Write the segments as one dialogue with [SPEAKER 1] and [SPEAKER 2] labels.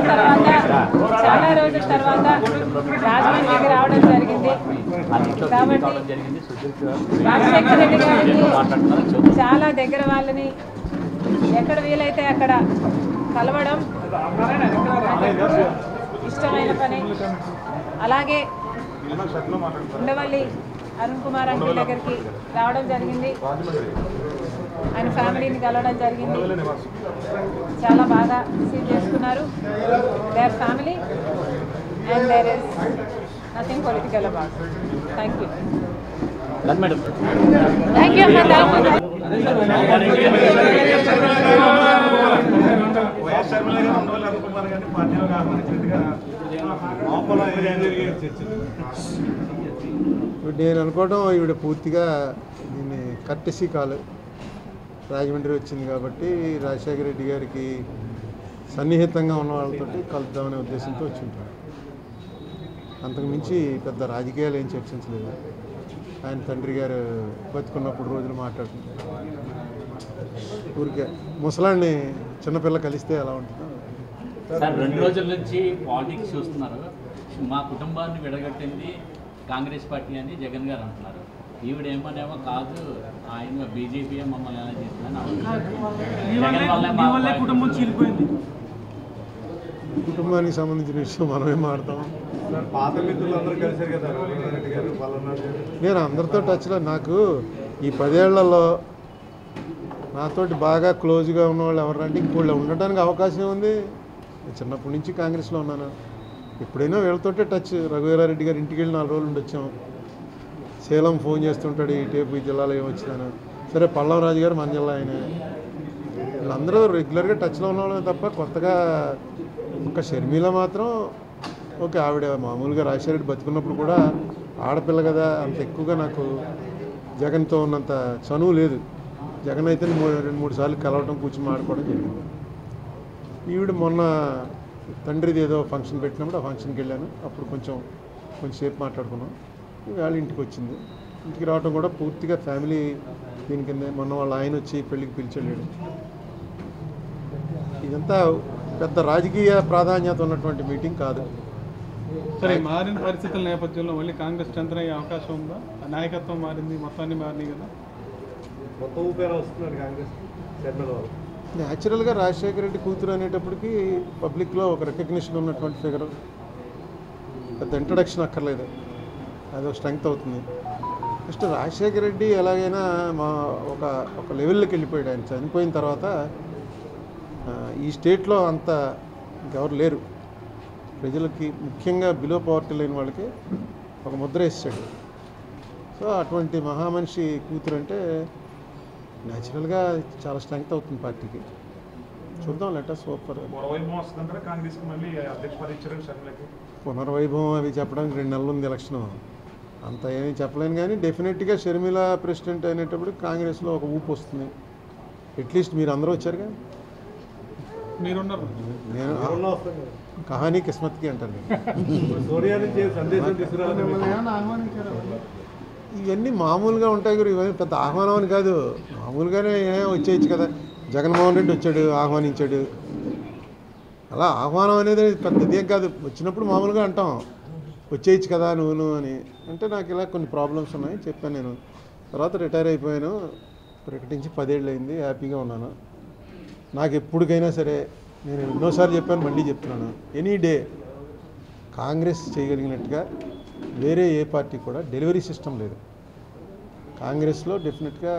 [SPEAKER 1] తర్వాత చాలా రోజుల తర్వాత రాజమండ్రికి రావడం జరిగింది కాబట్టి రాజశేఖర రెడ్డి గారికి చాలా దగ్గర వాళ్ళని ఎక్కడ వీలైతే అక్కడ కలవడం ఇష్టమైన పని. అలాగే ఉండవల్లి అరుణ్ కుమార్ అంకుల్ దగ్గరికి రావడం జరిగింది, ఆయన ఫ్యామిలీని కలవడం జరిగింది. చాలా బాగా రిసీవ్ చేసుకున్నారు. Their family and there is nothing political about. Thank you. Thank you అమ్మా.
[SPEAKER 2] నేను అనుకోవడం ఈవిడ పూర్తిగా దీన్ని కట్టెసి కాలు రాజమండ్రి వచ్చింది కాబట్టి రాజశేఖర రెడ్డి గారికి సన్నిహితంగా ఉన్న వాళ్ళతో కలుద్దామనే ఉద్దేశంతో వచ్చి ఉంటారు. అంతకుమించి పెద్ద రాజకీయాలు ఏం చర్చించలేదు. ఆయన తండ్రి గారు బతుకున్నప్పుడు రోజులు మాట్లాడుతున్నారు. ఊరికే ముసలాన్ని చిన్నపిల్ల కలిస్తే ఎలా ఉంటుందో.
[SPEAKER 3] సార్ 2 రోజుల నుంచి పాలిటిక్స్ చూస్తున్నారు. మా కుటుంబాన్ని విడగొట్టింది కాంగ్రెస్ పార్టీ అని జగన్ గారు అంటున్నారు. ఈవిడేమోనేమో కాదు, ఆయన బీజేపీ మమ్మల్ని ఎలా చేసిందని కుటుంబం చీలిపోయింది.
[SPEAKER 2] కుటుంబానికి సంబంధించిన విషయం మనమేం మాడతాం.
[SPEAKER 4] పాత మిత్రులందరూ కలిసారు కదా,
[SPEAKER 2] నేను అందరితో టచ్లో, నాకు ఈ 10 ఏళ్లలో నాతోటి బాగా క్లోజ్గా ఉన్నవాళ్ళు ఎవరంటే ఇంకోళ్ళు ఉండటానికి అవకాశం ఉంది. చిన్నప్పటి నుంచి కాంగ్రెస్లో ఉన్నాను. ఎప్పుడైనా వీళ్ళతోటే టచ్. రఘువీరారెడ్డి గారు ఇంటికి వెళ్ళి 4 రోజులు ఉండొచ్చాం. సేలం ఫోన్ చేస్తుంటాడు, ఈ టేపు ఈ జిల్లాలో ఏమొచ్చినాను. సరే పల్లవ రాజు గారు మన జిల్లా ఆయన. వీళ్ళందరూ రెగ్యులర్గా టచ్లో ఉన్నవాళ్ళే తప్ప కొత్తగా ఒక షర్మిల మాత్రం ఓకే, ఆవిడ మామూలుగా రాజశేఖర రెడ్డి బతుకున్నప్పుడు కూడా ఆడపిల్ల కదా, అంత ఎక్కువగా నాకు జగన్తో ఉన్నంత చనువు లేదు. జగన్ అయితే 2-3 సార్లు కలవటం, కూర్చొని మాట్లాడుకోవడం జరిగింది. ఈవిడ మొన్న తండ్రిది ఏదో ఫంక్షన్ పెట్టినప్పుడు ఆ ఫంక్షన్కి వెళ్ళాను. అప్పుడు కొంచెంసేపు మాట్లాడుకున్నాం. వాళ్ళ ఇంటికి వచ్చింది. ఇంటికి రావడం కూడా పూర్తిగా ఫ్యామిలీ దీని కింద. మొన్న వాళ్ళ ఆయన వచ్చి పెళ్ళికి పిలిచాడు. ఇదంతా పెద్ద రాజకీయ ప్రాధాన్యత ఉన్నటువంటి మీటింగ్ కాదు.
[SPEAKER 5] సరే, మారిన పరిస్థితుల నేపథ్యంలో మళ్ళీ కాంగ్రెస్ స్ట్రెంత్ అయ్యే అవకాశం ఉందా? నాయకత్వం మారింది, మొత్తాన్ని మారినాయి కదా,
[SPEAKER 4] కొత్త ఊపేలా వస్తున్నారు కాంగ్రెస్ షర్మిల వాళ్ళు.
[SPEAKER 2] న్యాచురల్గా రాజశేఖర రెడ్డి కూతురు అనేటప్పటికీ పబ్లిక్లో ఒక రికగ్నిషన్ ఉన్నటువంటి ఫిగర్. పెద్ద ఇంట్రడక్షన్ అక్కర్లేదు, అది ఒక స్ట్రెంగ్త్ అవుతుంది. నెక్స్ట్ రాజశేఖర రెడ్డి ఎలాగైనా ఒక లెవెల్లోకి వెళ్ళిపోయాడు. ఆయన చనిపోయిన తర్వాత ఈ స్టేట్లో అంత ఇంకెవరు లేరు. ప్రజలకి ముఖ్యంగా బిలో పవర్టీ లేని వాళ్ళకి ఒక ముద్ర వేసాడు. సో అటువంటి మహామనిషి కూతురు అంటే న్యాచురల్గా చాలా స్ట్రెంగ్త్ అవుతుంది పార్టీకి. చూద్దాం, లెటర్స్ సూపర్. పునర్వైభవం అవి చెప్పడానికి 2 నెలలు ఉంది ఎలక్షన్. అంత ఏమీ చెప్పలేను కానీ డెఫినెట్గా షర్మిల ప్రెసిడెంట్ అయినప్పుడు కాంగ్రెస్లో ఒక ఊపు వస్తుంది. అట్లీస్ట్ మీరు అందరూ వచ్చారుగా,
[SPEAKER 5] మీరున్నారు.
[SPEAKER 2] నేను కహానీ కిస్మత్కి అంటాను. ఇవన్నీ మామూలుగా ఉంటాయి గురు. ఇవన్నీ పెద్ద ఆహ్వానం అని కాదు, మామూలుగానే వచ్చేయచ్చు కదా. జగన్మోహన్ రెడ్డి వచ్చాడు, ఆహ్వానించాడు. అలా ఆహ్వానం అనేది పెద్దదేం కాదు. వచ్చినప్పుడు మామూలుగా అంటాం, వచ్చేయచ్చు కదా నువ్వు అని. అంటే నాకు ఇలా కొన్ని ప్రాబ్లమ్స్ ఉన్నాయి చెప్పాను. నేను తర్వాత రిటైర్ అయిపోయాను, ప్రకటించి 10 ఏళ్ళు అయింది. హ్యాపీగా ఉన్నాను. నాకు ఎప్పటికైనా సరే, నేను ఎన్నోసార్లు చెప్పాను, మళ్ళీ చెప్తున్నాను, ఎనీ డే కాంగ్రెస్ చేయగలిగినట్టుగా వేరే ఏ పార్టీ కూడా డెలివరీ సిస్టమ్ లేదు. కాంగ్రెస్లో డెఫినెట్గా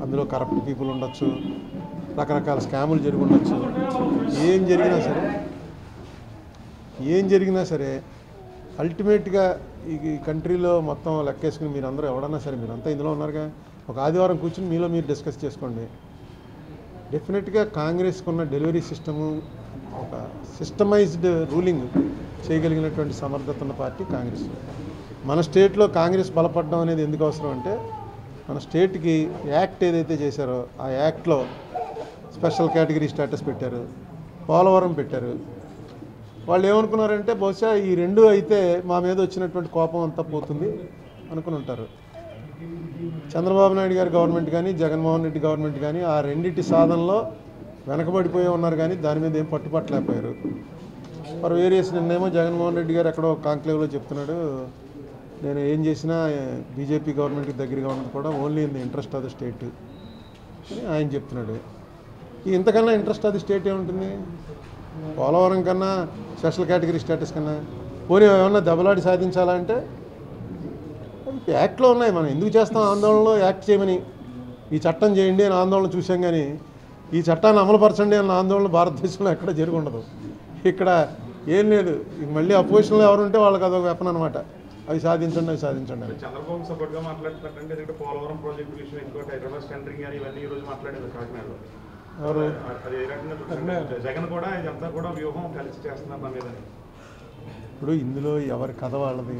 [SPEAKER 2] అందులో కరప్ట్ పీపుల్ ఉండొచ్చు, రకరకాల స్కాములు జరిగి ఉండొచ్చు. ఏం జరిగినా సరే అల్టిమేట్గా ఈ కంట్రీలో మొత్తం లెక్కేసుకుని మీరు అందరూ ఎవడన్నా సరే, మీరంతా ఇందులో ఉన్నారుగా, ఒక ఆదివారం కూర్చుని మీలో మీరు డిస్కస్ చేసుకోండి. డెఫినెట్గా కాంగ్రెస్కి ఉన్న డెలివరీ సిస్టము, ఒక సిస్టమైజ్డ్ రూలింగ్ చేయగలిగినటువంటి సమర్థత ఉన్న పార్టీ కాంగ్రెస్. మన స్టేట్లో కాంగ్రెస్ బలపడడం అనేది ఎందుకు అవసరం అంటే, మన స్టేట్కి యాక్ట్ ఏదైతే చేశారో ఆ యాక్ట్లో స్పెషల్ కేటగిరీ స్టేటస్ పెట్టారు, పోలవరం పెట్టారు. వాళ్ళు ఏమనుకున్నారంటే బహుశా ఈ 2 అయితే మా మీద వచ్చినటువంటి కోపం అంతా పోతుంది అనుకుని ఉంటారు. చంద్రబాబు నాయుడు గారి గవర్నమెంట్ కానీ జగన్మోహన్ రెడ్డి గవర్నమెంట్ కానీ ఆ రెండింటి సాధనలో వెనకబడిపోయి ఉన్నారు కానీ దాని మీద ఏం పట్టుపట్టలేకపోయారు. ఫర్ వేరియస్ నిన్నేమో జగన్మోహన్ రెడ్డి గారు ఎక్కడో కాంక్లేవ్లో చెప్తున్నాడు, నేను ఏం చేసినా బీజేపీ గవర్నమెంట్కి దగ్గరగా ఉన్నది కూడా only in the interest of the state అని ఆయన చెప్తున్నాడు. ఇంతకన్నా ఇంట్రెస్ట్ ఆఫ్ ది స్టేట్ ఏముంటుంది? పోలవరం కన్నా, స్పెషల్ కేటగిరీ స్టేటస్ కన్నా పోనీ ఏమన్నా దెబ్బలాడి సాధించాలంటే యాక్ట్లో ఉన్నాయి. మనం ఎందుకు చేస్తాం ఆందోళనలో? యాక్ట్ చేయమని, ఈ చట్టం చేయండి అని ఆందోళన చూసాం, కానీ ఈ చట్టాన్ని అమలుపరచండి అన్న ఆందోళన భారతదేశంలో ఎక్కడ జరిగి ఉండదు. ఇక్కడ ఏం లేదు. మళ్ళీ అపోజిషన్లో ఎవరుంటే వాళ్ళకి అదొక వెపన్ అనమాట, అవి సాధించండి అని.
[SPEAKER 4] చంద్రబాబు సపోర్ట్గా మాట్లాడుతున్నారంటే ఎందుకంటే పోలవరం ప్రాజెక్టు విషయం ఇంకోటి హైదరాబాద్ సెంటరింగ్ అని ఇవన్నీ ఈ రోజు మాట్లాడేది కాకినాడలో.
[SPEAKER 2] ఎవరు?
[SPEAKER 4] అది ఏ రకంగా జగన్ కూడా ఇదంతా కూడా వ్యూహం కలిసి చేస్తున్నారు నా మీద.
[SPEAKER 2] ఇప్పుడు ఇందులో ఎవరి కథ వాళ్ళది.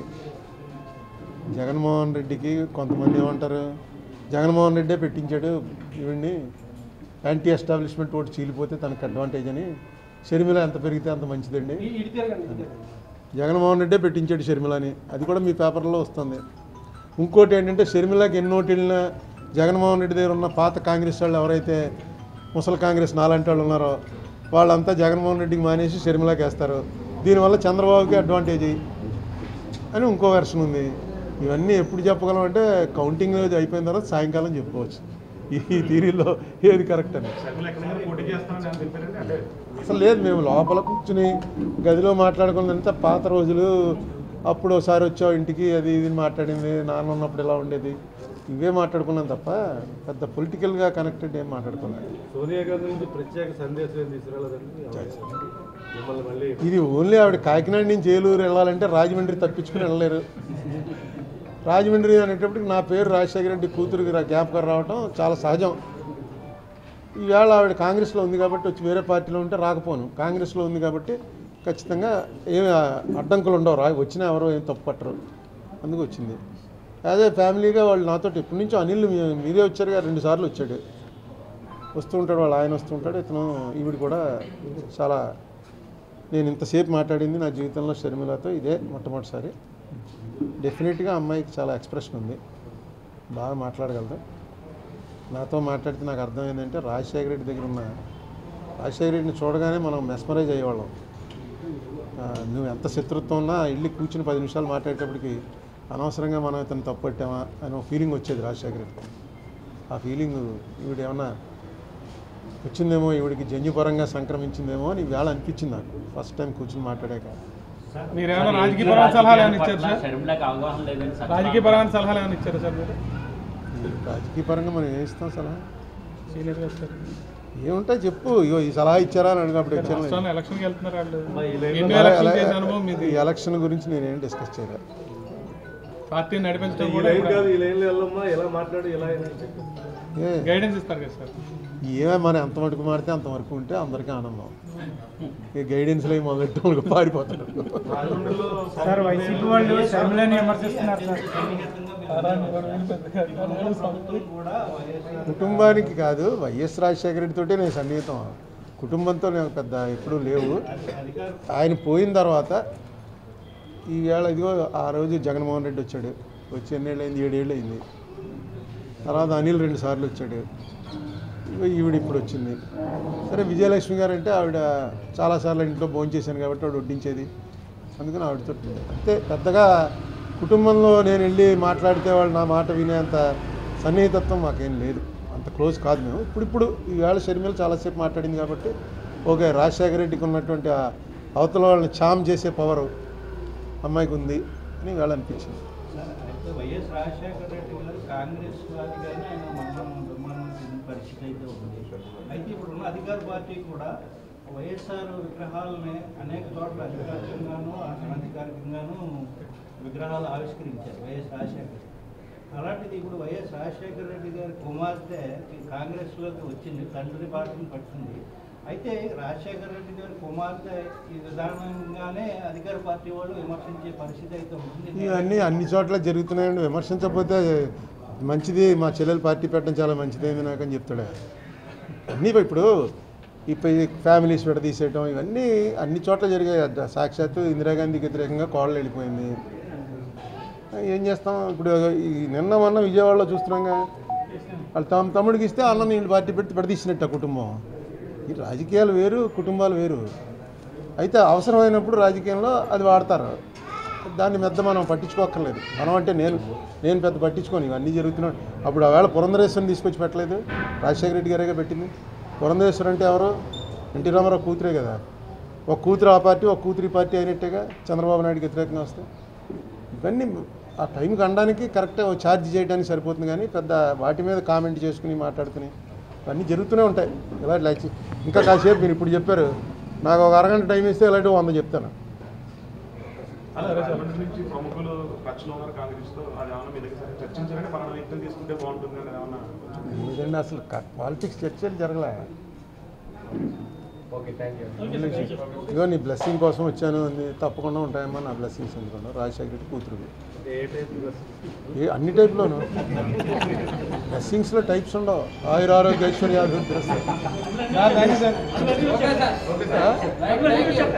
[SPEAKER 2] జగన్మోహన్ రెడ్డికి కొంతమంది ఏమంటారు, జగన్మోహన్ రెడ్డే పెట్టించాడు ఇవన్నీ, యాంటీ ఎస్టాబ్లిష్మెంట్ ఓటు చీలిపోతే తనకు అడ్వాంటేజ్ అని. షర్మిల ఎంత పెరిగితే అంత మంచిదండి. జగన్మోహన్ రెడ్డే పెట్టించాడు షర్మిలని, అది కూడా మీ పేపర్లో వస్తుంది. ఇంకోటి ఏంటంటే షర్మిలకి ఎన్నోటి వెళ్ళినా జగన్మోహన్ రెడ్డి దగ్గర ఉన్న పాత కాంగ్రెస్ వాళ్ళు ఎవరైతే ముసలి కాంగ్రెస్ నాలాంటి వాళ్ళు ఉన్నారో వాళ్ళంతా జగన్మోహన్ రెడ్డికి మానేసి షర్మిలకి వేస్తారు. దీనివల్ల చంద్రబాబుకి అడ్వాంటేజ్ అని ఇంకో వెర్షన్ ఉంది. ఇవన్నీ ఎప్పుడు చెప్పగలం అంటే కౌంటింగ్ అయిపోయిన తర్వాత సాయంకాలం చెప్పుకోవచ్చు ఈ థీరీలో ఏది కరెక్ట్ అని. అసలు లేదు, మేము లోపల కూర్చుని గదిలో మాట్లాడుకున్నదంతా పాత రోజులు, అప్పుడు ఒకసారి వచ్చావు ఇంటికి అది ఇది మాట్లాడింది, నాన్న ఉన్నప్పుడు ఇలా ఉండేది, ఇవే మాట్లాడుకున్నాం తప్ప పెద్ద పొలిటికల్గా కనెక్టెడ్ ఏం మాట్లాడుకున్నాను.
[SPEAKER 4] సోనియా గాంధీ నుంచి ప్రత్యేక సందేశం తీసుకురాలేదండి.
[SPEAKER 2] ఇది ఓన్లీ ఆవిడ కాకినాడ నుంచి ఏలూరు వెళ్ళాలంటే రాజమండ్రి తప్పించుకుని వెళ్ళలేరు. రాజమండ్రి అనేటప్పటికి నా పేరు రాజశేఖర రెడ్డి కూతురికి జ్ఞాపకం రావటం చాలా సహజం. ఈవేళ ఆవిడ కాంగ్రెస్లో ఉంది కాబట్టి వచ్చి వేరే పార్టీలో ఉంటే రాకపోను, కాంగ్రెస్లో ఉంది కాబట్టి ఖచ్చితంగా ఏమి అడ్డంకులు ఉండవు, వచ్చినా ఎవరో ఏం తప్పు పట్టరు, అందుకు వచ్చింది. అదే ఫ్యామిలీగా వాళ్ళు నాతో ఎప్పటి నుంచో అనిల్ మీరే వచ్చారుగా, 2 సార్లు వచ్చాడు, వస్తూ ఉంటాడు, వాళ్ళు ఆయన వస్తూ ఉంటాడు, ఇతను ఈవిడ కూడా చాలా. నేను ఇంతసేపు మాట్లాడింది నా జీవితంలో షర్మిలతో ఇదే మొట్టమొదటిసారి. డెఫినెట్గా అమ్మాయికి చాలా ఎక్స్ప్రెషన్ ఉంది, బాగా మాట్లాడగలదు. నాతో మాట్లాడితే నాకు అర్థమైందంటే రాజశేఖర రెడ్డి దగ్గర ఉన్న రాజశేఖర రెడ్డిని చూడగానే మనం మెస్మరైజ్ అయ్యేవాళ్ళం. నువ్వు ఎంత శత్రుత్వం ఉన్నా ఇల్లు కూర్చుని 10 నిమిషాలు మాట్లాడేటప్పటికి అనవసరంగా మనం ఇతను తప్పట్టామా అని ఒక ఫీలింగ్ వచ్చేది రాజశేఖర రెడ్డి. ఆ ఫీలింగ్ ఈవిడ ఏమన్నా వచ్చిందేమో, ఈవిడికి జన్యుపరంగా సంక్రమించిందేమో అని వేళ అనిపించింది నాకు ఫస్ట్ టైం కూర్చుని మాట్లాడాక.
[SPEAKER 5] మీరేమైనా రాజకీయపరమైన సలహాలు ఏమైనా ఇచ్చారు సార్? రాజకీయపరమైన సలహాలు ఏమైనా ఇచ్చారు సార్ మీరు?
[SPEAKER 2] రాజకీయపరంగా మనం ఏం ఇస్తాం సలహా?
[SPEAKER 5] సీనియర్గా సార్
[SPEAKER 2] ఏముంటాయి చెప్పు, ఇగో ఈ సలహా ఇచ్చారా అని అడిగినప్పుడు ఇచ్చాను.
[SPEAKER 5] ఎలక్షన్కి వెళ్తున్నారు వాళ్ళు,
[SPEAKER 2] ఈ ఎలక్షన్ గురించి నేనేం డిస్కస్ చేయలేదు.
[SPEAKER 5] పార్టీ నడిపించడం గైడెన్స్ ఇస్తారు కదా సార్.
[SPEAKER 2] ఏమే మనం ఎంత మటుకు మారితే అంతవరకు ఉంటే అందరికీ ఆనందం. ఈ గైడెన్స్లో మొదలెట్టు పారిపోతారు.
[SPEAKER 6] సార్ వైసీపీ వాళ్ళు షర్మిలని విమర్శిస్తున్నారు సార్.
[SPEAKER 2] కుటుంబానికి కాదు, వైఎస్ రాజశేఖర రెడ్డితోటే నేను సన్నిహితం, కుటుంబంతో నేను పెద్ద ఎప్పుడూ లేవు. ఆయన పోయిన తర్వాత ఈవేళ ఇదిగో ఆ రోజు జగన్మోహన్ రెడ్డి వచ్చాడు, వచ్చి ఎన్నేళ్ళు అయింది, 7 ఏళ్ళు అయింది. తర్వాత అనిల్ 2 సార్లు వచ్చాడు, ఈవిడ ఇప్పుడు వచ్చింది. సరే విజయలక్ష్మి గారు అంటే ఆవిడ చాలాసార్లు ఇంట్లో భోంచేశాను కాబట్టి ఆవిడ వడ్డించేది, అందుకని ఆవిడతో అంతే. పెద్దగా కుటుంబంలో నేను వెళ్ళి మాట్లాడితే వాళ్ళు నా మాట వినేంత సన్నిహితత్వం మాకేం లేదు, అంత క్లోజ్ కాదు మేము. ఇప్పుడు ఈవేళ షర్మిల చాలాసేపు మాట్లాడింది కాబట్టి ఓకే, రాజశేఖర రెడ్డికి ఉన్నటువంటి అవతల వాళ్ళని చామ్ చేసే పవర్ అమ్మాయికి ఉంది అని వేళ అనిపించింది.
[SPEAKER 7] వైఎస్ రాజశేఖర రెడ్డి గారు కాంగ్రెస్ వారిగానే ఆయన నిర్మాణం పరిస్థితి అయితే ఉంది. అయితే ఇప్పుడున్న అధికార పార్టీ కూడా వైఎస్ఆర్ విగ్రహాలని అనేక చోట్ల అధికారికంగాను అనధికారికంగాను విగ్రహాలు ఆవిష్కరించారు వైఎస్ రాజశేఖర రెడ్డి. అలాంటిది ఇప్పుడు వైఎస్ రాజశేఖర రెడ్డి గారి కుమార్తె కాంగ్రెస్లోకి వచ్చింది, తండ్రి పార్టీని పట్టింది. అయితే రాజశేఖర రెడ్డి గారి కుమార్తె ఈ విధానంగానే అధికార పార్టీ వాళ్ళు విమర్శించే పరిస్థితి అయితే ఉంటుంది.
[SPEAKER 2] ఇవన్నీ అన్ని చోట్ల జరుగుతున్నాయండి. విమర్శించకపోతే మంచిది, మా చెల్లెలు పార్టీ పెట్టడం చాలా మంచిదైంది నాకు అని చెప్తాడు. అన్నీ ఇప్పుడు ఫ్యామిలీస్ విడదీసేయటం ఇవన్నీ అన్ని చోట్ల జరిగాయి. సాక్షాత్తు ఇందిరాగాంధీకి వ్యతిరేకంగా కోడలు వెళ్ళిపోయింది. ఏం చేస్తాం ఇప్పుడు? ఈ నిన్న మొన్న విజయవాడలో చూస్తున్నాగా, వాళ్ళు తమ్ముడికి ఇస్తే అన్న నీళ్ళు పార్టీ పెట్టి విడదీసినట్టు కుటుంబం. ఈ రాజకీయాలు వేరు, కుటుంబాలు వేరు. అయితే అవసరమైనప్పుడు రాజకీయంలో అది వాడతారు. దాన్ని పెద్ద మనం పట్టించుకోక్కర్లేదు. మనం అంటే నేను పెద్ద పట్టించుకోను, ఇవన్నీ జరుగుతున్నాయి. అప్పుడు ఆవేళ పురంధరేశ్వరిని తీసుకొచ్చి పెట్టలేదు, రాజశేఖర రెడ్డి గారే పెట్టింది. పురంధరేశ్వరి అంటే ఎవరు? ఎన్టీ రామారావు కూతురే కదా. ఒక కూతురు ఆ పార్టీ, ఒక కూతురు ఈ పార్టీ అయినట్టేగా చంద్రబాబు నాయుడుకి వ్యతిరేకంగా వస్తాయి. ఇవన్నీ ఆ టైంకి అనడానికి కరెక్ట్గా ఛార్జ్ చేయడానికి సరిపోతుంది, కానీ పెద్ద వాటి మీద కామెంట్ చేసుకుని మాట్లాడుకుని ఇవన్నీ జరుగుతూనే ఉంటాయి. ఇలా ఇంకా కాసేపు మీరు ఇప్పుడు చెప్పారు, నాకు ఒక అరగంట టైం ఇస్తే ఇలాంటివి 100 చెప్తాను.
[SPEAKER 4] నుంచి ప్రముఖులు టచ్లో ఉన్నారు కాంగ్రెస్తో, అది ఏమన్నా మీ దగ్గర చర్చించాలంటే పలానా వ్యక్తిని తీసుకుంటే బాగుంటుంది అని ఏమన్నా?
[SPEAKER 2] ఎందుకంటే అసలు పాలిటిక్స్ చర్చలు జరగలే. ఇదిగో నీ బ్లెస్సింగ్ కోసం వచ్చాను అంది, తప్పకుండా ఉంటాయమ్మా నా బ్లెస్సింగ్స్. ఎందుకున్నా రాజశేఖర రెడ్డి కూతురు అన్ని టైప్లోనూ బ్లెస్సింగ్స్లో టైప్స్ ఉండవు. ఆయురారోగ్య ఐశ్వర్యాభివృద్ధి.